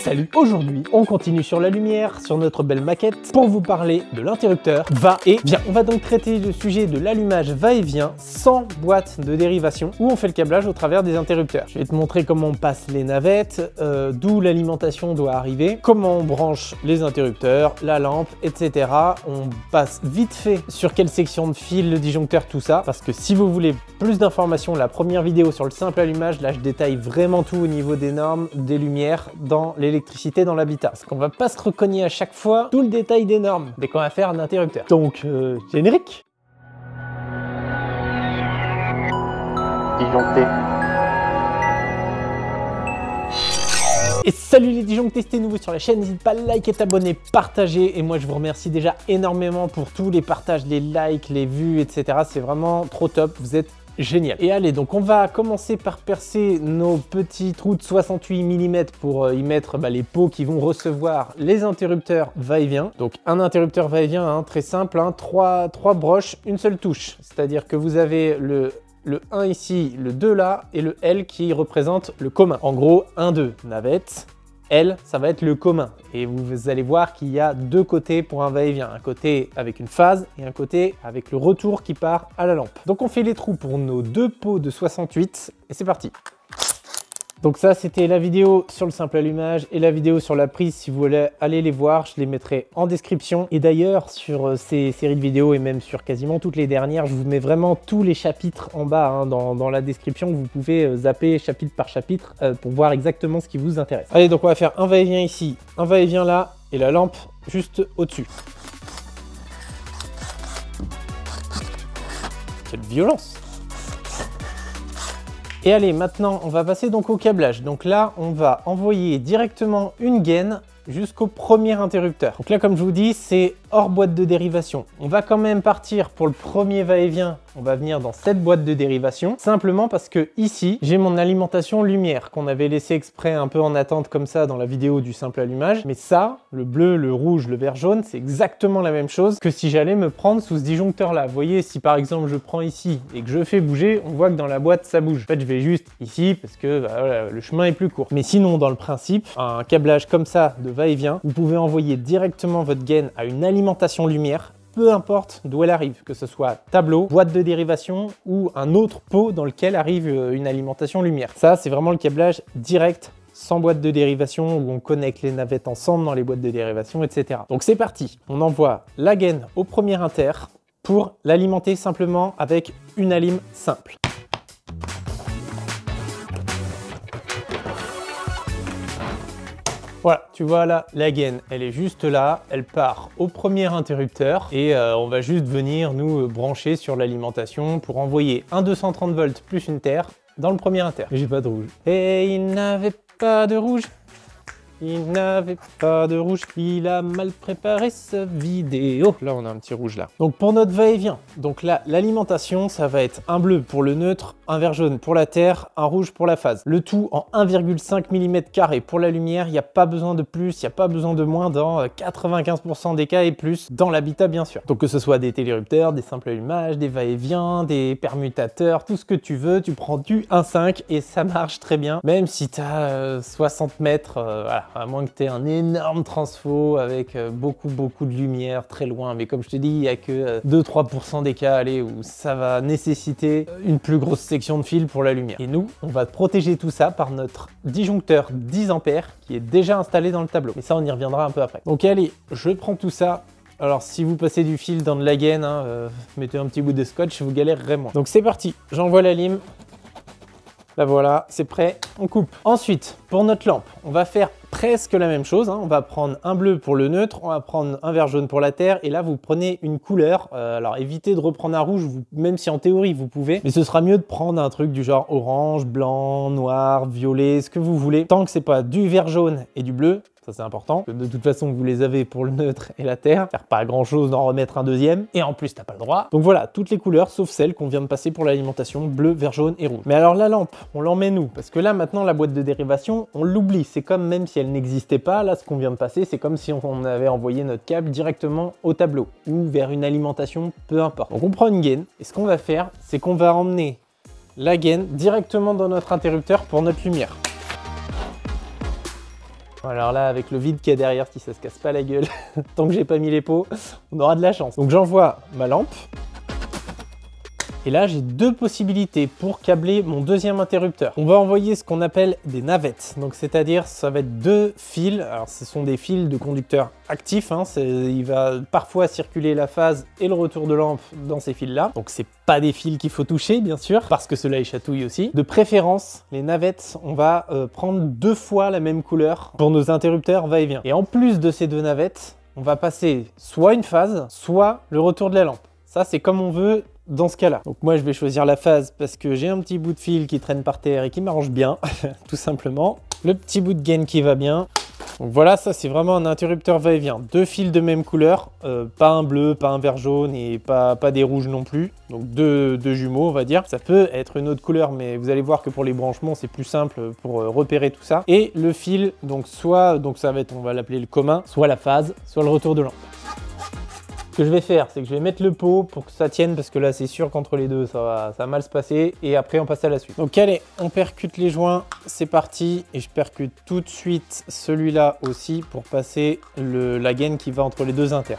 Salut! Aujourd'hui, on continue sur la lumière, sur notre belle maquette, pour vous parler de l'interrupteur va-et-vient. On va donc traiter le sujet de l'allumage va-et-vient sans boîte de dérivation, où on fait le câblage au travers des interrupteurs. Je vais te montrer comment on passe les navettes, d'où l'alimentation doit arriver, comment on branche les interrupteurs, la lampe, etc. On passe vite fait sur quelle section de fil, le disjoncteur, tout ça, parce que si vous voulez plus d'informations, la première vidéo sur le simple allumage, là je détaille vraiment tout au niveau des normes, des lumières, dans l'électricité dans l'habitat. Parce qu'on va pas se recogner à chaque fois tout le détail des normes dès qu'on va faire un interrupteur. Donc, générique. Disjoncté. Et salut les disjonctés, si t'es nouveau sur la chaîne, n'hésite pas à liker, t'abonner, partager. Et moi je vous remercie déjà énormément pour tous les partages, les likes, les vues, etc. C'est vraiment trop top, vous êtes génial. Et allez, donc on va commencer par percer nos petits trous de 68 mm pour y mettre les pots qui vont recevoir les interrupteurs va-et-vient. Donc un interrupteur va-et-vient, hein, très simple, hein, trois broches, une seule touche. C'est-à-dire que vous avez le 1 ici, le 2 là, et le L qui représente le commun. En gros, 1, 2, navette. L, ça va être le commun. Et vous allez voir qu'il y a deux côtés pour un va-et-vient. Un côté avec une phase et un côté avec le retour qui part à la lampe. Donc on fait les trous pour nos deux pots de 68 et c'est parti. Donc ça, c'était la vidéo sur le simple allumage et la vidéo sur la prise. Si vous voulez aller les voir, je les mettrai en description. Et d'ailleurs, sur ces séries de vidéos et même sur quasiment toutes les dernières, je vous mets vraiment tous les chapitres en bas hein, dans la description. Vous pouvez zapper chapitre par chapitre pour voir exactement ce qui vous intéresse. Allez, donc on va faire un va-et-vient ici, un va-et-vient là et la lampe juste au-dessus. Quelle violence! Et allez, maintenant, on va passer donc au câblage. Donc là, on va envoyer directement une gaine jusqu'au premier interrupteur. Donc là, comme je vous dis, c'est hors boîte de dérivation. On va quand même partir pour le premier va-et-vient. On va venir dans cette boîte de dérivation, simplement parce que ici, j'ai mon alimentation lumière qu'on avait laissé exprès un peu en attente comme ça dans la vidéo du simple allumage. Mais ça, le bleu, le rouge, le vert jaune, c'est exactement la même chose que si j'allais me prendre sous ce disjoncteur là. Vous voyez, si par exemple je prends ici et que je fais bouger, on voit que dans la boîte ça bouge. En fait, je vais juste ici parce que voilà, le chemin est plus court. Mais sinon, dans le principe, un câblage comme ça de va-et-vient, vous pouvez envoyer directement votre gaine à une alimentation lumière, peu importe d'où elle arrive, que ce soit tableau, boîte de dérivation ou un autre pot dans lequel arrive une alimentation lumière. Ça, c'est vraiment le câblage direct, sans boîte de dérivation, où on connecte les navettes ensemble dans les boîtes de dérivation, etc. Donc c'est parti, on envoie la gaine au premier inter pour l'alimenter simplement avec une alim simple. Voilà, tu vois là, la gaine, elle est juste là, elle part au premier interrupteur et on va juste venir nous brancher sur l'alimentation pour envoyer un 230 volts plus une terre dans le premier inter. J'ai pas de rouge. Et il n'avait pas de rouge. Il n'avait pas de rouge, il a mal préparé sa vidéo. Là, on a un petit rouge là. Donc pour notre va-et-vient, donc là, l'alimentation, ça va être un bleu pour le neutre, un vert jaune pour la terre, un rouge pour la phase. Le tout en 1,5 mm² pour la lumière. Il n'y a pas besoin de plus, il n'y a pas besoin de moins dans 95% des cas et plus dans l'habitat bien sûr. Donc que ce soit des télérupteurs, des simples allumages, des va-et-vient, des permutateurs, tout ce que tu veux, tu prends du 1,5 et ça marche très bien. Même si tu as 60 mètres, voilà. À moins que tu aies un énorme transfo avec beaucoup de lumière très loin. Mais comme je te dis, il n'y a que 2-3% des cas où ça va nécessiter une plus grosse section de fil pour la lumière. Et nous, on va protéger tout ça par notre disjoncteur 10 A qui est déjà installé dans le tableau. Mais ça, on y reviendra un peu après. Donc allez, je prends tout ça. Alors si vous passez du fil dans de la gaine, hein, mettez un petit bout de scotch, vous galérerez moins. Donc c'est parti, j'envoie la lime. Là voilà, c'est prêt, on coupe. Ensuite, pour notre lampe, on va faire presque la même chose, hein. On va prendre un bleu pour le neutre, on va prendre un vert jaune pour la terre, et là vous prenez une couleur. Alors évitez de reprendre un rouge, même si en théorie vous pouvez, mais ce sera mieux de prendre un truc du genre orange, blanc, noir, violet, ce que vous voulez, tant que c'est pas du vert jaune et du bleu. Ça c'est important, de toute façon vous les avez pour le neutre et la terre, faire pas grand chose d'en remettre un deuxième, et en plus t'as pas le droit. Donc voilà, toutes les couleurs sauf celles qu'on vient de passer pour l'alimentation, bleu, vert jaune et rouge. Mais alors la lampe, on l'en met nous, parce que là maintenant la boîte de dérivation, on l'oublie, c'est comme même si elle n'existait pas, là ce qu'on vient de passer, c'est comme si on avait envoyé notre câble directement au tableau, ou vers une alimentation, peu importe. Donc on prend une gaine, et ce qu'on va faire, c'est qu'on va emmener la gaine directement dans notre interrupteur pour notre lumière. Alors là, avec le vide qu'il y a derrière, si ça se casse pas la gueule, tant que j'ai pas mis les pots, on aura de la chance. Donc j'envoie ma lampe. Et là, j'ai deux possibilités pour câbler mon deuxième interrupteur. On va envoyer ce qu'on appelle des navettes. Donc, c'est-à-dire, ça va être deux fils. Alors, ce sont des fils de conducteurs actifs. Hein. Il va parfois circuler la phase et le retour de lampe dans ces fils-là. Donc, c'est pas des fils qu'il faut toucher, bien sûr, parce que cela chatouille aussi. De préférence, les navettes, on va prendre 2 fois la même couleur pour nos interrupteurs va-et-vient. Et en plus de ces 2 navettes, on va passer soit une phase, soit le retour de la lampe. Ça, c'est comme on veut dans ce cas-là. Donc moi, je vais choisir la phase parce que j'ai un petit bout de fil qui traîne par terre et qui m'arrange bien, tout simplement. Le petit bout de gaine qui va bien. Donc voilà, ça c'est vraiment un interrupteur va-et-vient. 2 fils de même couleur, pas un bleu, pas un vert jaune et pas des rouges non plus. Donc deux jumeaux, on va dire. Ça peut être une autre couleur, mais vous allez voir que pour les branchements, c'est plus simple pour repérer tout ça. Et le fil, donc ça va être, on va l'appeler le commun, soit la phase, soit le retour de lampe. Ce que je vais faire, c'est que je vais mettre le pot pour que ça tienne, parce que là, c'est sûr qu'entre les deux, ça va mal se passer. Et après, on passe à la suite. Donc, allez, on percute les joints. C'est parti. Et je percute tout de suite celui-là aussi pour passer la gaine qui va entre les deux inters.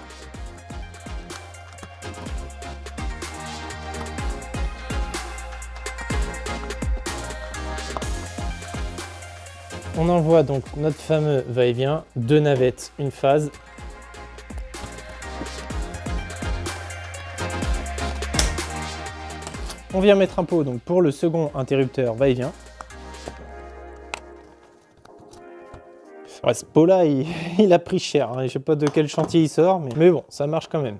On envoie donc notre fameux va-et-vient, 2 navettes, une phase. On vient mettre un pot donc pour le second interrupteur va-et-vient. Ouais, ce pot-là, il a pris cher. Hein. Je ne sais pas de quel chantier il sort, mais bon, ça marche quand même.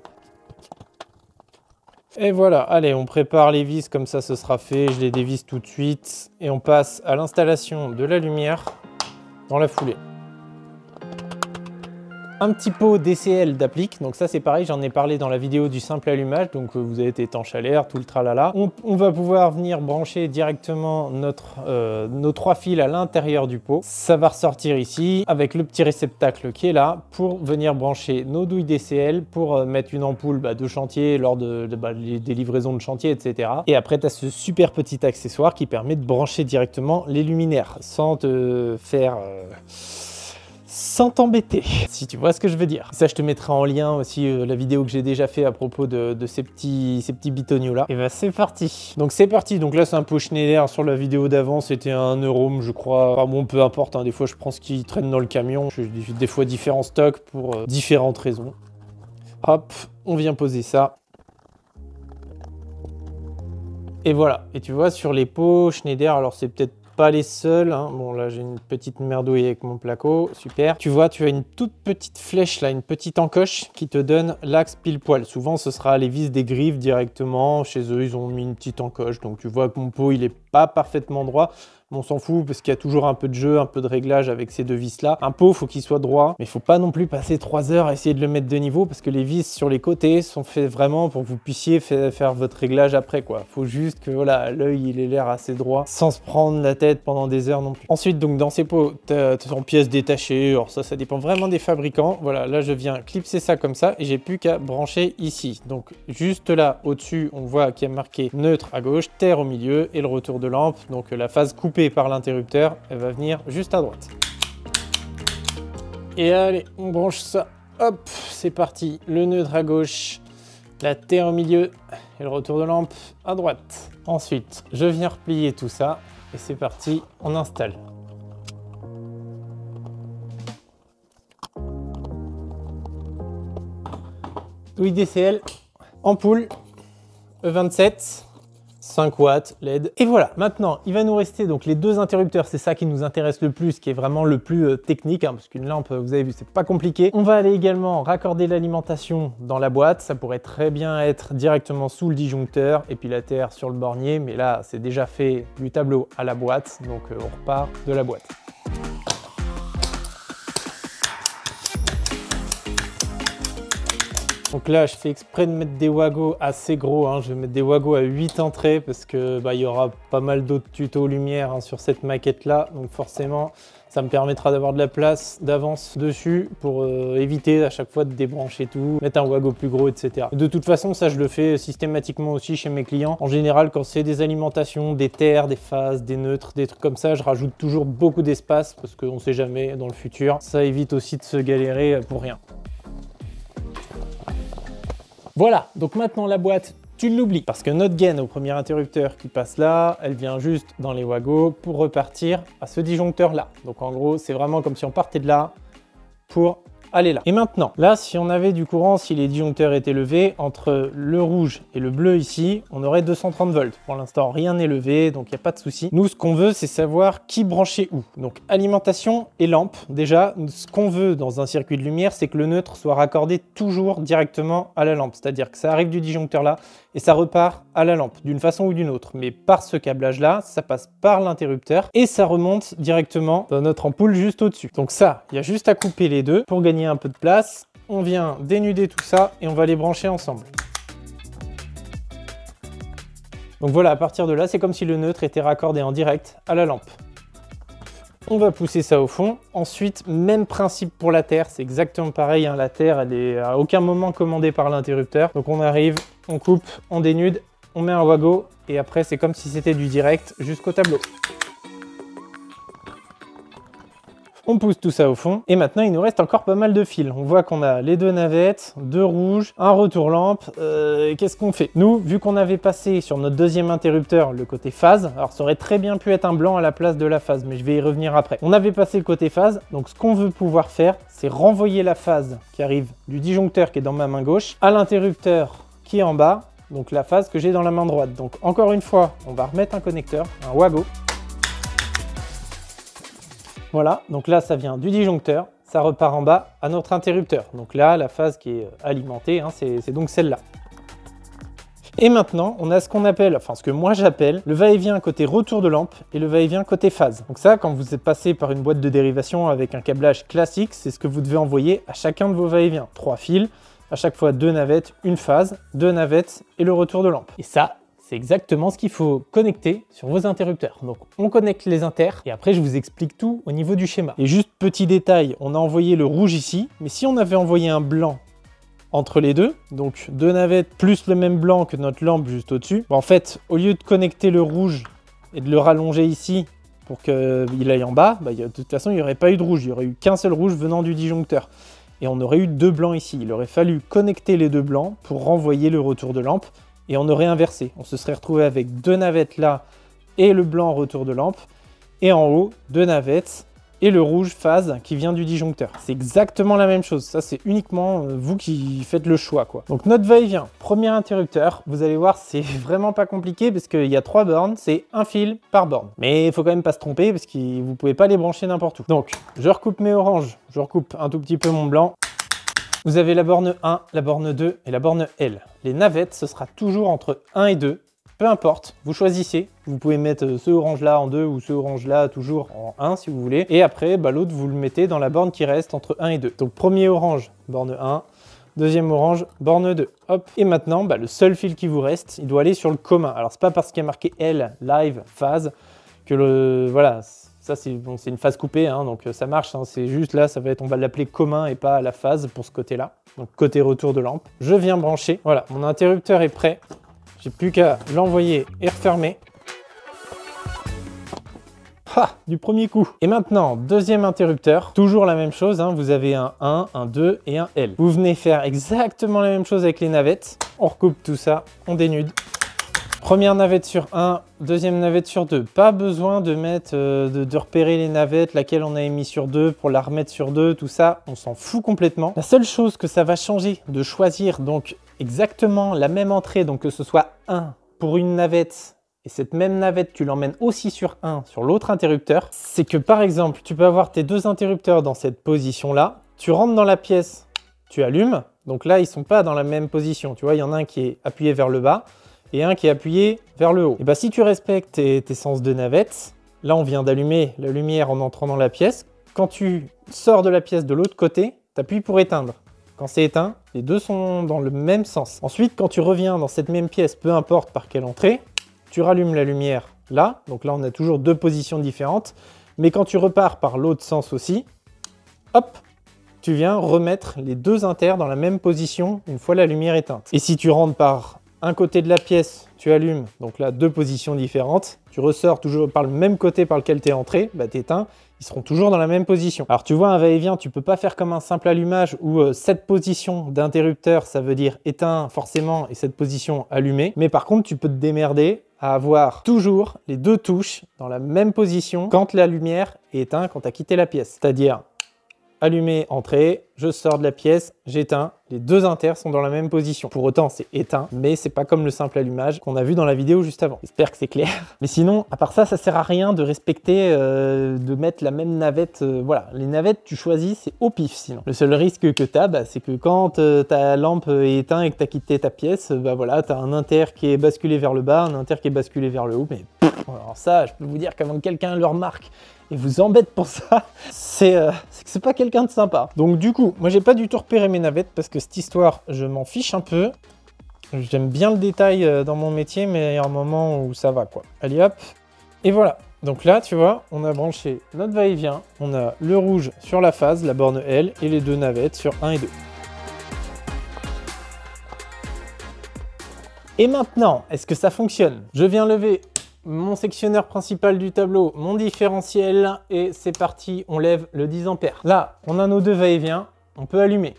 Et voilà, allez, on prépare les vis, comme ça ce sera fait. Je les dévisse tout de suite. Et on passe à l'installation de la lumière dans la foulée. Un petit pot DCL d'applique, donc ça c'est pareil, j'en ai parlé dans la vidéo du simple allumage, donc vous avez étanche à l'air, tout le tralala. On va pouvoir venir brancher directement nos 3 fils à l'intérieur du pot. Ça va ressortir ici avec le petit réceptacle qui est là pour venir brancher nos douilles DCL pour mettre une ampoule de chantier lors des livraisons de chantier, etc. Et après tu as ce super petit accessoire qui permet de brancher directement les luminaires sans te faire... sans t'embêter, si tu vois ce que je veux dire. Ça, je te mettrai en lien aussi la vidéo que j'ai déjà fait à propos de ces petits bitonios là. Et bah c'est parti. Donc c'est parti. Donc là c'est un pot Schneider. Sur la vidéo d'avant c'était un Eurome je crois. Enfin bon, peu importe, hein. Des fois je prends ce qui traîne dans le camion. J'ai des fois différents stocks pour différentes raisons. Hop, on vient poser ça. Et voilà. Et tu vois sur les pots Schneider, alors c'est peut-être pas les seuls, hein. Bon là j'ai une petite merdouille avec mon placo, super. Tu vois, tu as une toute petite flèche là, une petite encoche qui te donne l'axe pile poil. Souvent ce sera les vis des griffes directement, chez eux ils ont mis une petite encoche, donc tu vois que mon pot il est pas parfaitement droit. On s'en fout parce qu'il y a toujours un peu de jeu, un peu de réglage avec ces 2 vis là. Un pot, faut qu'il soit droit, mais il faut pas non plus passer 3 heures à essayer de le mettre de niveau parce que les vis sur les côtés sont faits vraiment pour que vous puissiez faire votre réglage après quoi. Faut juste que voilà, l'œil il ait l'air assez droit sans se prendre la tête pendant des heures non plus. Ensuite donc dans ces pots, tu as en pièces détachées, alors ça dépend vraiment des fabricants. Voilà, là je viens clipser ça comme ça et j'ai plus qu'à brancher ici. Donc juste là au-dessus, on voit qu'il y a marqué neutre à gauche, terre au milieu et le retour de lampe. Donc la phase coupée par l'interrupteur, elle va venir juste à droite. Et allez, on branche ça. Hop, c'est parti. Le neutre à gauche, la terre au milieu et le retour de lampe à droite. Ensuite, je viens replier tout ça et c'est parti, on installe. Douille DCL, ampoule, E27. 5 watts LED. Et voilà, maintenant, il va nous rester donc les 2 interrupteurs. C'est ça qui nous intéresse le plus, qui est vraiment le plus technique, hein, parce qu'une lampe, vous avez vu, c'est pas compliqué. On va aller également raccorder l'alimentation dans la boîte. Ça pourrait très bien être directement sous le disjoncteur et puis la terre sur le bornier. Mais là, c'est déjà fait du tableau à la boîte. Donc, on repart de la boîte. Donc là, je fais exprès de mettre des wagos assez gros, hein. Je vais mettre des wagos à 8 entrées parce que il y aura pas mal d'autres tutos lumière, hein, sur cette maquette là. Donc forcément, Ça me permettra d'avoir de la place d'avance dessus pour éviter à chaque fois de débrancher tout, mettre un wago plus gros, etc. De toute façon, ça je le fais systématiquement aussi chez mes clients. En général, quand c'est des alimentations, des terres, des phases, des neutres, des trucs comme ça, je rajoute toujours beaucoup d'espace parce qu'on ne sait jamais dans le futur. Ça évite aussi de se galérer pour rien. Voilà, donc maintenant la boîte, tu l'oublies parce que notre gaine au premier interrupteur qui passe là, elle vient juste dans les wagos pour repartir à ce disjoncteur là. Donc en gros, c'est vraiment comme si on partait de là pour aller là. Et maintenant, là, si on avait du courant, si les disjoncteurs étaient levés, entre le rouge et le bleu ici, on aurait 230 volts. Pour l'instant, rien n'est levé, donc il n'y a pas de souci. Nous, ce qu'on veut, c'est savoir qui brancher où. Donc alimentation et lampe. Déjà, ce qu'on veut dans un circuit de lumière, c'est que le neutre soit raccordé toujours directement à la lampe. C'est-à-dire que ça arrive du disjoncteur là et ça repart à la lampe, d'une façon ou d'une autre. Mais par ce câblage-là, ça passe par l'interrupteur et ça remonte directement dans notre ampoule juste au-dessus. Donc ça, il y a juste à couper les deux pour gagner un peu de place. On vient dénuder tout ça et on va les brancher ensemble. Donc voilà, à partir de là, c'est comme si le neutre était raccordé en direct à la lampe. On va pousser ça au fond. Ensuite, même principe pour la terre, c'est exactement pareil, hein. La terre, elle est à aucun moment commandée par l'interrupteur. Donc on arrive, on coupe, on dénude, on met un wago et après c'est comme si c'était du direct jusqu'au tableau. On pousse tout ça au fond et maintenant il nous reste encore pas mal de fils. On voit qu'on a les deux navettes, deux rouges, un retour lampe. Qu'est-ce qu'on fait? Nous, vu qu'on avait passé sur notre deuxième interrupteur le côté phase, alors ça aurait très bien pu être un blanc à la place de la phase, mais je vais y revenir après. On avait passé le côté phase, donc ce qu'on veut pouvoir faire, c'est renvoyer la phase qui arrive du disjoncteur qui est dans ma main gauche à l'interrupteur qui est en bas, donc la phase que j'ai dans la main droite. Donc encore une fois, on va remettre un connecteur, un wago. Voilà, donc là ça vient du disjoncteur, ça repart en bas à notre interrupteur. Donc là, la phase qui est alimentée, hein, c'est donc celle-là. Et maintenant, on a ce qu'on appelle, enfin ce que moi j'appelle, le va-et-vient côté retour de lampe et le va-et-vient côté phase. Donc ça, quand vous êtes passé par une boîte de dérivation avec un câblage classique, c'est ce que vous devez envoyer à chacun de vos va-et-vient. 3 fils, à chaque fois 2 navettes, une phase, 2 navettes et le retour de lampe. Et ça, c'est exactement ce qu'il faut connecter sur vos interrupteurs. Donc on connecte les inters et après je vous explique tout au niveau du schéma. Et juste petit détail, on a envoyé le rouge ici, mais si on avait envoyé un blanc entre les deux, donc 2 navettes plus le même blanc que notre lampe juste au-dessus, en fait, au lieu de connecter le rouge et de le rallonger ici pour qu'il aille en bas, de toute façon il n'y aurait pas eu de rouge, il n'y aurait eu qu'un seul rouge venant du disjoncteur. Et on aurait eu 2 blancs ici. Il aurait fallu connecter les 2 blancs pour renvoyer le retour de lampe. Et on aurait inversé. On se serait retrouvé avec 2 navettes là et le blanc retour de lampe. Et en haut, 2 navettes et le rouge phase qui vient du disjoncteur. C'est exactement la même chose. Ça, c'est uniquement vous qui faites le choix, quoi. Donc notre va-et-vient, premier interrupteur, vous allez voir, c'est vraiment pas compliqué parce qu'il y a 3 bornes, c'est un fil par borne. Mais il faut quand même pas se tromper parce que vous pouvez pas les brancher n'importe où. Donc, je recoupe mes oranges, je recoupe un tout petit peu mon blanc. Vous avez la borne 1, la borne 2 et la borne L. Les navettes, ce sera toujours entre 1 et 2. Peu importe, vous choisissez. Vous pouvez mettre ce orange-là en 2 ou ce orange-là toujours en 1 si vous voulez. Et après, l'autre, vous le mettez dans la borne qui reste entre 1 et 2. Donc premier orange, borne 1. Deuxième orange, borne 2. Hop. Et maintenant, le seul fil qui vous reste, il doit aller sur le commun. Alors, c'est pas parce qu'il y a marqué L, live, phase, que le... Voilà. Ça, c'est bon, une phase coupée, hein, donc ça marche. Hein, c'est juste là, ça va être, on va l'appeler commun et pas la phase pour ce côté-là. Donc côté retour de lampe. Je viens brancher. Voilà, mon interrupteur est prêt. J'ai plus qu'à l'envoyer et refermer. Ah, du premier coup. Et maintenant, deuxième interrupteur. Toujours la même chose, hein, vous avez un 1, un 2 et un L. Vous venez faire exactement la même chose avec les navettes. On recoupe tout ça, on dénude. Première navette sur 1, deuxième navette sur 2. Pas besoin de mettre, de repérer les navettes, laquelle on a mis sur 2 pour la remettre sur 2, tout ça, on s'en fout complètement. La seule chose que ça va changer de choisir donc exactement la même entrée, donc que ce soit 1 pour une navette et cette même navette, tu l'emmènes aussi sur 1 sur l'autre interrupteur, c'est que par exemple, tu peux avoir tes 2 interrupteurs dans cette position-là, tu rentres dans la pièce, tu allumes, donc là, ils ne sont pas dans la même position. Tu vois, il y en a un qui est appuyé vers le bas, et un qui est appuyé vers le haut. Et si tu respectes tes sens de navette, là on vient d'allumer la lumière en entrant dans la pièce. Quand tu sors de la pièce de l'autre côté, tu appuies pour éteindre. Quand c'est éteint, les deux sont dans le même sens. Ensuite, quand tu reviens dans cette même pièce, peu importe par quelle entrée, tu rallumes la lumière là. Donc là, on a toujours 2 positions différentes. Mais quand tu repars par l'autre sens aussi, hop, tu viens remettre les deux inters dans la même position une fois la lumière éteinte. Et si tu rentres par un côté de la pièce, tu allumes, donc là, deux positions différentes, tu ressors toujours par le même côté par lequel tu es entré, bah tu éteins, ils seront toujours dans la même position. Alors tu vois, un va-et-vient, tu peux pas faire comme un simple allumage où cette position d'interrupteur, ça veut dire éteint forcément et cette position allumée. Mais par contre, tu peux te démerder à avoir toujours les deux touches dans la même position quand la lumière est éteinte, quand tu as quitté la pièce. C'est-à-dire allumer, entrer, je sors de la pièce, j'éteins, les deux inters sont dans la même position. Pour autant, c'est éteint, mais c'est pas comme le simple allumage qu'on a vu dans la vidéo juste avant. J'espère que c'est clair. Mais sinon, à part ça, ça sert à rien de respecter, de mettre la même navette. Voilà, les navettes, tu choisis, c'est au pif sinon. Le seul risque que tu as, bah, c'est que quand ta lampe est éteinte et que tu as quitté ta pièce, bah voilà, tu as un inter qui est basculé vers le bas, un inter qui est basculé vers le haut, mais alors ça, je peux vous dire qu'avant que quelqu'un le remarque et vous embête pour ça, c'est que c'est pas quelqu'un de sympa. Donc du coup, moi j'ai pas du tout repéré mes navettes parce que cette histoire, je m'en fiche un peu. J'aime bien le détail dans mon métier, mais il y a un moment où ça va quoi. Allez hop, et voilà. Donc là, tu vois, on a branché notre va-et-vient, on a le rouge sur la phase, la borne L, et les deux navettes sur 1 et 2. Et maintenant, est-ce que ça fonctionne? Je viens lever mon sectionneur principal du tableau, mon différentiel, et c'est parti, on lève le 10 A. Là, on a nos deux va-et-vient, on peut allumer.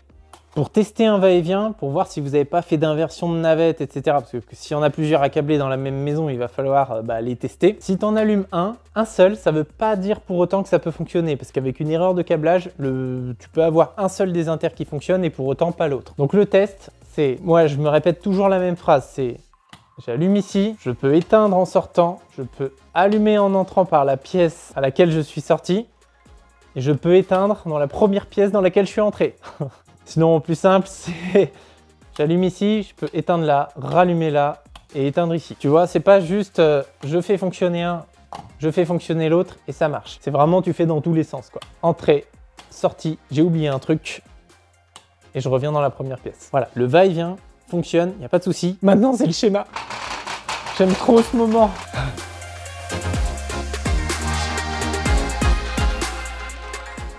Pour tester un va-et-vient, pour voir si vous n'avez pas fait d'inversion de navette, etc. Parce que si on a plusieurs à câbler dans la même maison, il va falloir les tester. Si tu en allumes un seul, ça ne veut pas dire pour autant que ça peut fonctionner. Parce qu'avec une erreur de câblage, tu peux avoir un seul des inters qui fonctionne et pour autant pas l'autre. Donc le test, c'est, moi je me répète toujours la même phrase, c'est j'allume ici, je peux éteindre en sortant, je peux allumer en entrant par la pièce à laquelle je suis sorti, et je peux éteindre dans la première pièce dans laquelle je suis entré. Sinon, plus simple, c'est j'allume ici, je peux éteindre là, rallumer là et éteindre ici. Tu vois, c'est pas juste je fais fonctionner un, je fais fonctionner l'autre et ça marche. C'est vraiment tu fais dans tous les sens quoi. Entrée, sortie, j'ai oublié un truc et je reviens dans la première pièce. Voilà, le va-et-vient fonctionne, il n'y a pas de souci. Maintenant, c'est le schéma. J'aime trop ce moment.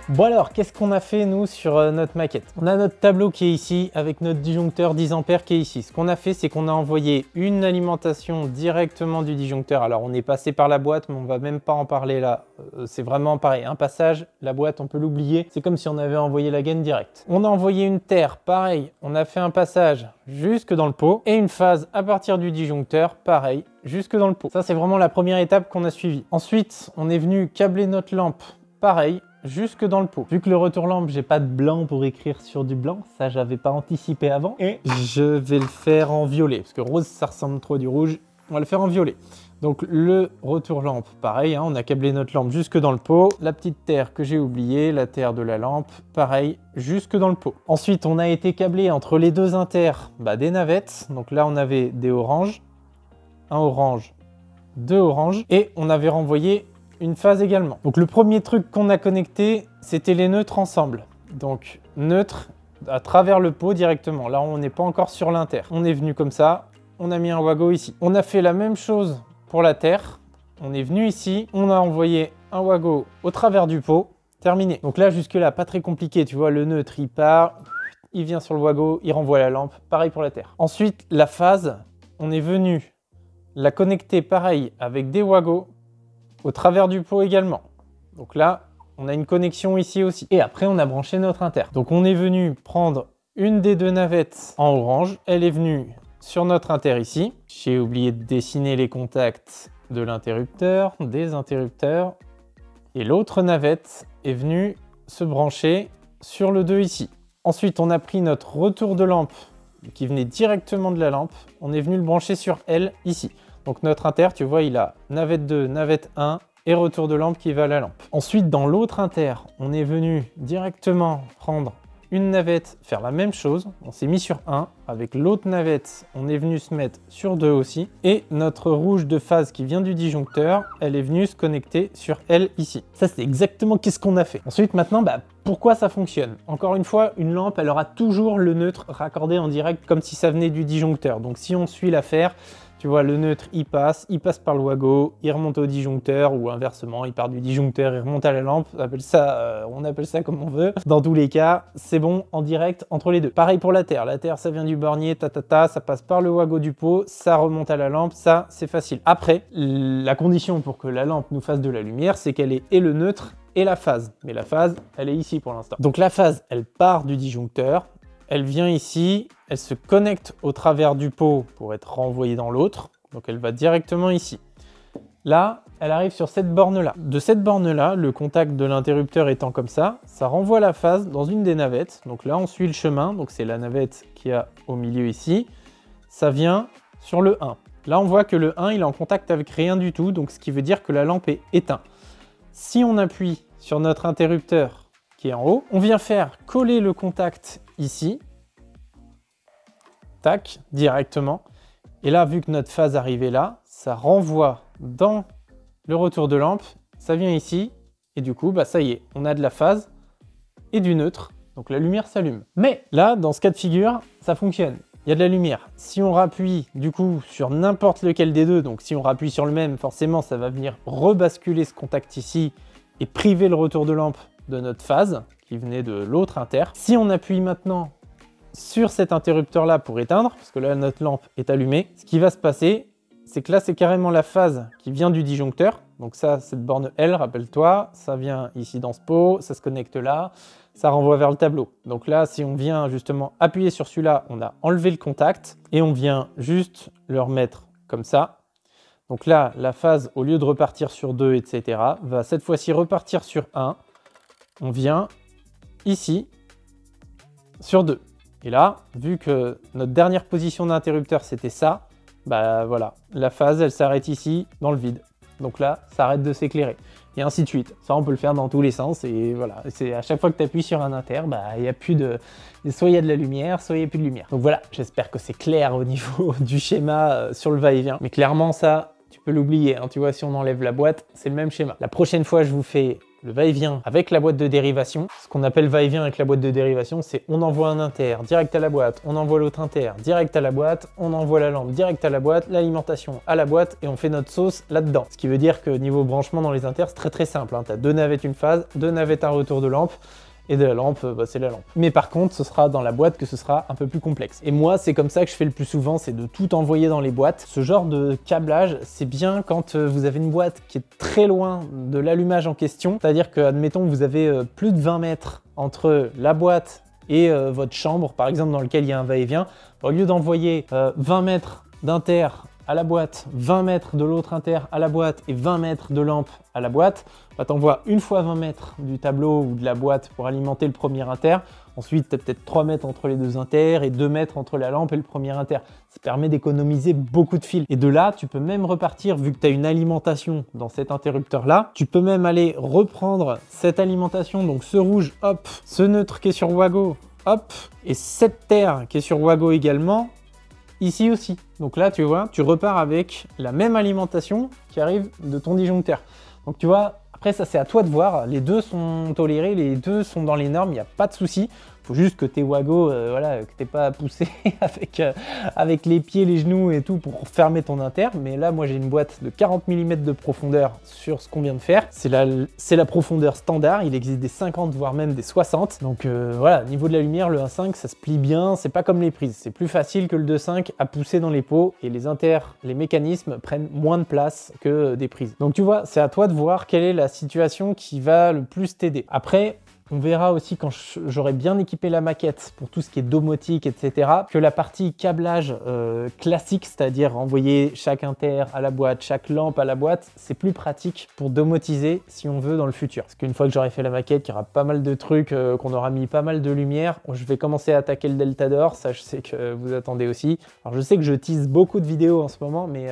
Bon alors, qu'est-ce qu'on a fait nous sur notre maquette? On a notre tableau qui est ici avec notre disjoncteur 10 A qui est ici. Ce qu'on a fait, c'est qu'on a envoyé une alimentation directement du disjoncteur. Alors on est passé par la boîte, mais on va même pas en parler là. C'est vraiment pareil, un passage, la boîte on peut l'oublier. C'est comme si on avait envoyé la gaine directe. On a envoyé une terre, pareil, on a fait un passage jusque dans le pot et une phase à partir du disjoncteur, pareil, jusque dans le pot. Ça c'est vraiment la première étape qu'on a suivie. Ensuite, on est venu câbler notre lampe, pareil, jusque dans le pot. Vu que le retour lampe, j'ai pas de blanc pour écrire sur du blanc, ça j'avais pas anticipé avant. Et je vais le faire en violet, parce que rose ça ressemble trop à du rouge, on va le faire en violet. Donc le retour lampe, pareil, hein, on a câblé notre lampe jusque dans le pot. La petite terre que j'ai oubliée, la terre de la lampe, pareil, jusque dans le pot. Ensuite, on a été câblé entre les deux inters des navettes. Donc là, on avait des oranges, un orange, deux oranges, et on avait renvoyé une phase également. Donc le premier truc qu'on a connecté, c'était les neutres ensemble. Donc neutre à travers le pot directement. Là, on n'est pas encore sur l'inter. On est venu comme ça, on a mis un wago ici. On a fait la même chose pour la terre. On est venu ici, on a envoyé un wago au travers du pot. Terminé. Donc là, jusque là, pas très compliqué. Tu vois, le neutre, il part, il vient sur le wago, il renvoie la lampe. Pareil pour la terre. Ensuite, la phase, on est venu la connecter pareil avec des wagos au travers du pot également. Donc là, on a une connexion ici aussi. Et après, on a branché notre inter. Donc on est venu prendre une des deux navettes en orange. Elle est venue sur notre inter ici. J'ai oublié de dessiner les contacts de l'interrupteur, des interrupteurs. Et l'autre navette est venue se brancher sur le 2 ici. Ensuite, on a pris notre retour de lampe qui venait directement de la lampe. On est venu le brancher sur L ici. Donc notre inter, tu vois, il a navette 2, navette 1 et retour de lampe qui va à la lampe. Ensuite, dans l'autre inter, on est venu directement prendre une navette, faire la même chose. On s'est mis sur 1. Avec l'autre navette, on est venu se mettre sur 2 aussi. Et notre rouge de phase qui vient du disjoncteur, elle est venue se connecter sur L ici. Ça, c'est exactement qu'est-ce qu'on a fait. Ensuite, maintenant, pourquoi ça fonctionne? Encore une fois, une lampe, elle aura toujours le neutre raccordé en direct comme si ça venait du disjoncteur. Donc si on suit l'affaire, Tu vois, le neutre, il passe par le wago, il remonte au disjoncteur ou inversement, il part du disjoncteur, il remonte à la lampe. On appelle ça comme on veut. Dans tous les cas, c'est bon en direct entre les deux. Pareil pour la terre. La terre, ça vient du bornier, ça passe par le wago du pot, ça remonte à la lampe, ça, c'est facile. Après, la condition pour que la lampe nous fasse de la lumière, c'est qu'elle ait et le neutre et la phase. Mais la phase, elle est ici pour l'instant. Donc la phase, elle part du disjoncteur. Elle vient ici, elle se connecte au travers du pot pour être renvoyée dans l'autre. Donc elle va directement ici. Là, elle arrive sur cette borne-là. De cette borne-là, le contact de l'interrupteur étant comme ça renvoie la phase dans une des navettes. Donc là, on suit le chemin. Donc c'est la navette qu'il y a au milieu ici. Ça vient sur le 1. Là, on voit que le 1, il est en contact avec rien du tout. Donc ce qui veut dire que la lampe est éteinte. Si on appuie sur notre interrupteur qui est en haut, on vient faire coller le contact ici, tac, directement. Et là, vu que notre phase arrivée là, ça renvoie dans le retour de lampe, ça vient ici, et du coup, bah ça y est, on a de la phase et du neutre, donc la lumière s'allume. Mais là, dans ce cas de figure, ça fonctionne. Il y a de la lumière. Si on rappuie du coup sur n'importe lequel des deux, donc si on rappuie sur le même, forcément, ça va venir rebasculer ce contact ici et priver le retour de lampe de notre phase qui venait de l'autre inter. Si on appuie maintenant sur cet interrupteur-là pour éteindre, parce que là, notre lampe est allumée, ce qui va se passer, c'est que là, c'est carrément la phase qui vient du disjoncteur. Donc ça, cette borne L, rappelle-toi, ça vient ici dans ce pot, ça se connecte là, ça renvoie vers le tableau. Donc là, si on vient justement appuyer sur celui-là, on a enlevé le contact et on vient juste le remettre comme ça. Donc là, la phase, au lieu de repartir sur 2, etc., va cette fois-ci repartir sur 1. On vient ici sur 2. Et là, vu que notre dernière position d'interrupteur, c'était ça, bah voilà, la phase, elle s'arrête ici, dans le vide. Donc là, ça arrête de s'éclairer. Et ainsi de suite. Ça, on peut le faire dans tous les sens. Et voilà, c'est à chaque fois que tu appuies sur un inter, bah, il y a plus de... soit il y a de la lumière, soit il n'y a plus de lumière. Donc voilà, j'espère que c'est clair au niveau du schéma sur le va-et-vient. Mais clairement, ça, tu peux l'oublier. Hein. Tu vois, si on enlève la boîte, c'est le même schéma. La prochaine fois, je vous fais le va-et-vient avec la boîte de dérivation. Ce qu'on appelle va-et-vient avec la boîte de dérivation, c'est on envoie un inter direct à la boîte, on envoie l'autre inter direct à la boîte, on envoie la lampe direct à la boîte, l'alimentation à la boîte et on fait notre sauce là-dedans. Ce qui veut dire que niveau branchement dans les inters, c'est très simple. Hein. Tu as 2 navettes, une phase, 2 navettes, un retour de lampe. Et de la lampe, bah, c'est la lampe. Mais par contre, ce sera dans la boîte que ce sera un peu plus complexe. Et moi, c'est comme ça que je fais le plus souvent, c'est de tout envoyer dans les boîtes. Ce genre de câblage, c'est bien quand vous avez une boîte qui est très loin de l'allumage en question. C'est-à-dire que, admettons, vous avez plus de 20 mètres entre la boîte et votre chambre, par exemple, dans lequel il y a un va-et-vient. Au lieu d'envoyer 20 mètres d'inter à la boîte, 20 mètres de l'autre inter à la boîte et 20 mètres de lampe à la boîte, bah, t'envoies une fois 20 mètres du tableau ou de la boîte pour alimenter le premier inter. Ensuite, tu as peut-être 3 mètres entre les deux inters et 2 mètres entre la lampe et le premier inter. Ça permet d'économiser beaucoup de fils. Et de là, tu peux même repartir, vu que tu as une alimentation dans cet interrupteur-là, tu peux même aller reprendre cette alimentation, donc ce rouge, hop, ce neutre qui est sur wago, hop, et cette terre qui est sur wago également, ici aussi. Donc là, tu vois, tu repars avec la même alimentation qui arrive de ton disjoncteur. Donc tu vois, après ça c'est à toi de voir, les deux sont tolérés, les deux sont dans les normes, il n'y a pas de souci. Faut juste que tes wagos, voilà, que t'es pas poussé avec les pieds, les genoux et tout pour fermer ton inter. Mais là, moi j'ai une boîte de 40 mm de profondeur sur ce qu'on vient de faire. C'est la profondeur standard, il existe des 50 voire même des 60. Donc voilà, niveau de la lumière, le 1.5 ça se plie bien, c'est pas comme les prises. C'est plus facile que le 2.5 à pousser dans les pots et les inters, les mécanismes prennent moins de place que des prises. Donc tu vois, c'est à toi de voir quelle est la situation qui va le plus t'aider. Après, on verra aussi quand j'aurai bien équipé la maquette pour tout ce qui est domotique, etc., que la partie câblage classique, c'est-à-dire envoyer chaque inter à la boîte, chaque lampe à la boîte, c'est plus pratique pour domotiser si on veut dans le futur. Parce qu'une fois que j'aurai fait la maquette, il y aura pas mal de trucs, qu'on aura mis pas mal de lumière. Je vais commencer à attaquer le Delta d'or, ça je sais que vous attendez aussi. Alors je sais que je tease beaucoup de vidéos en ce moment, mais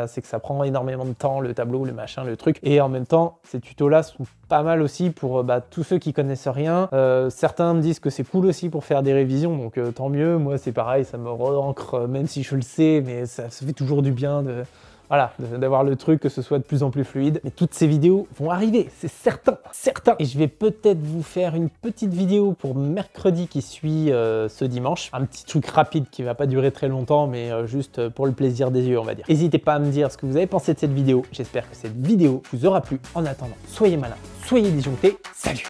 c'est que ça prend énormément de temps, le tableau, le machin, le truc. Et en même temps, ces tutos-là sont pas mal aussi pour tous ceux qui connaissent rien. Certains me disent que c'est cool aussi pour faire des révisions, donc tant mieux. Moi c'est pareil, ça me re-ancre, même si je le sais, mais ça fait toujours du bien voilà, d'avoir le truc, que ce soit de plus en plus fluide. Mais toutes ces vidéos vont arriver, c'est certain, certain. Et je vais peut-être vous faire une petite vidéo pour mercredi qui suit ce dimanche. Un petit truc rapide qui va pas durer très longtemps, mais juste pour le plaisir des yeux, on va dire. N'hésitez pas à me dire ce que vous avez pensé de cette vidéo. J'espère que cette vidéo vous aura plu. En attendant, soyez malins, soyez disjonctés. Salut!